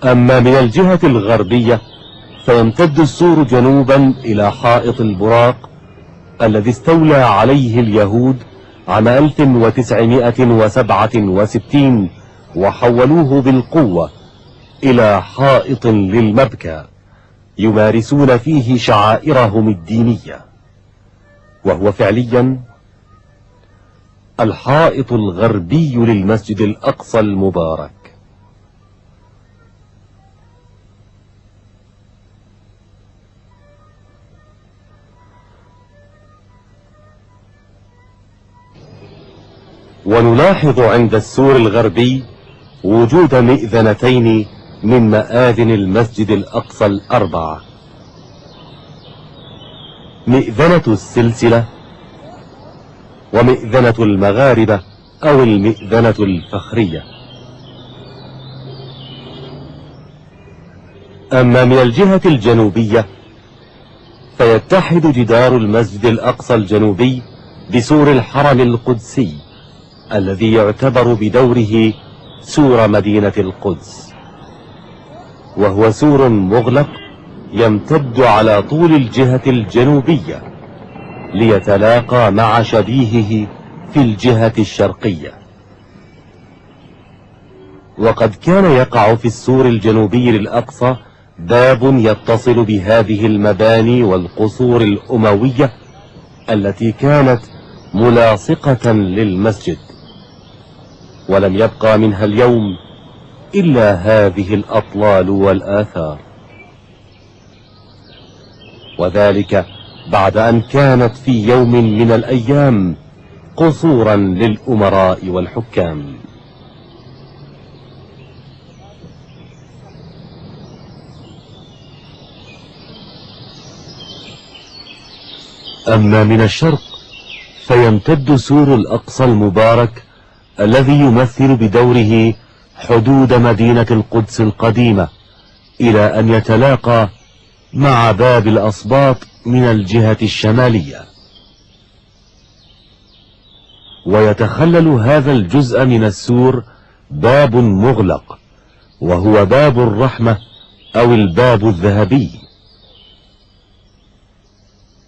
أما من الجهة الغربية فيمتد السور جنوبا إلى حائط البراق الذي استولى عليه اليهود عام 1967 وحولوه بالقوة إلى حائط للمبكى يمارسون فيه شعائرهم الدينية، وهو فعليا الحائط الغربي للمسجد الأقصى المبارك. ونلاحظ عند السور الغربي وجود مئذنتين من مآذن المسجد الأقصى الأربعة: مئذنة السلسلة، ومئذنة المغاربة أو المئذنة الفخرية. أما من الجهة الجنوبية فيتحد جدار المسجد الأقصى الجنوبي بسور الحرم القدسي الذي يعتبر بدوره سور مدينة القدس، وهو سور مغلق يمتد على طول الجهة الجنوبية ليتلاقى مع شبيهه في الجهة الشرقية. وقد كان يقع في السور الجنوبي للأقصى باب يتصل بهذه المباني والقصور الأموية التي كانت ملاصقة للمسجد، ولم يبقى منها اليوم إلا هذه الأطلال والآثار، وذلك بعد أن كانت في يوم من الأيام قصورا للأمراء والحكام. أما من الشرق فيمتد سور الأقصى المبارك الذي يمثل بدوره حدود مدينة القدس القديمة إلى أن يتلاقى مع باب الأسباط من الجهة الشمالية. ويتخلل هذا الجزء من السور باب مغلق وهو باب الرحمة أو الباب الذهبي،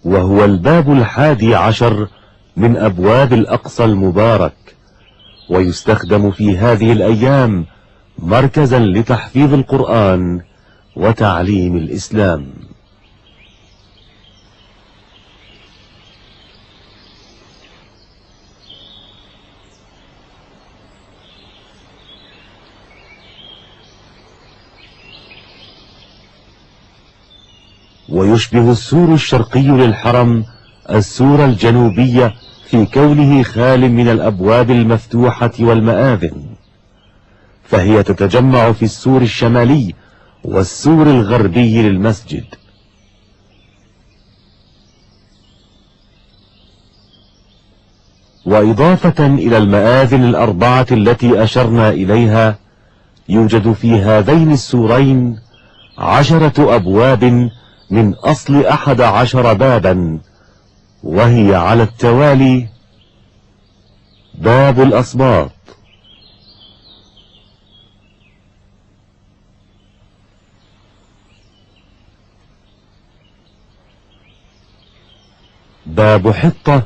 وهو الباب 11 من أبواب الأقصى المبارك، ويستخدم في هذه الأيام مركزا لتحفيظ القرآن وتعليم الإسلام. ويشبه السور الشرقي للحرم السور الجنوبي في كونه خال من الأبواب المفتوحة والمآذن، فهي تتجمع في السور الشمالي والسور الغربي للمسجد. وإضافة إلى المآذن الأربعة التي أشرنا إليها، يوجد في هذين السورين 10 أبواب من أصل 11 بابا، وهي على التوالي: باب الأسباط، باب حطة،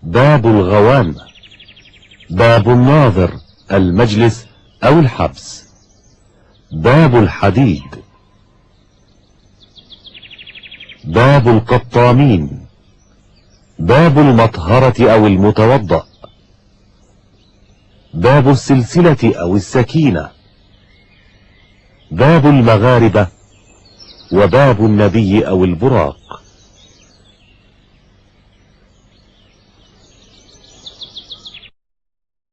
باب الغوام، باب الناظر المجلس أو الحبس، باب الحديد، باب القطامين، باب المطهرة أو المتوضأ، باب السلسلة أو السكينة، باب المغاربة، وباب النبي أو البراق.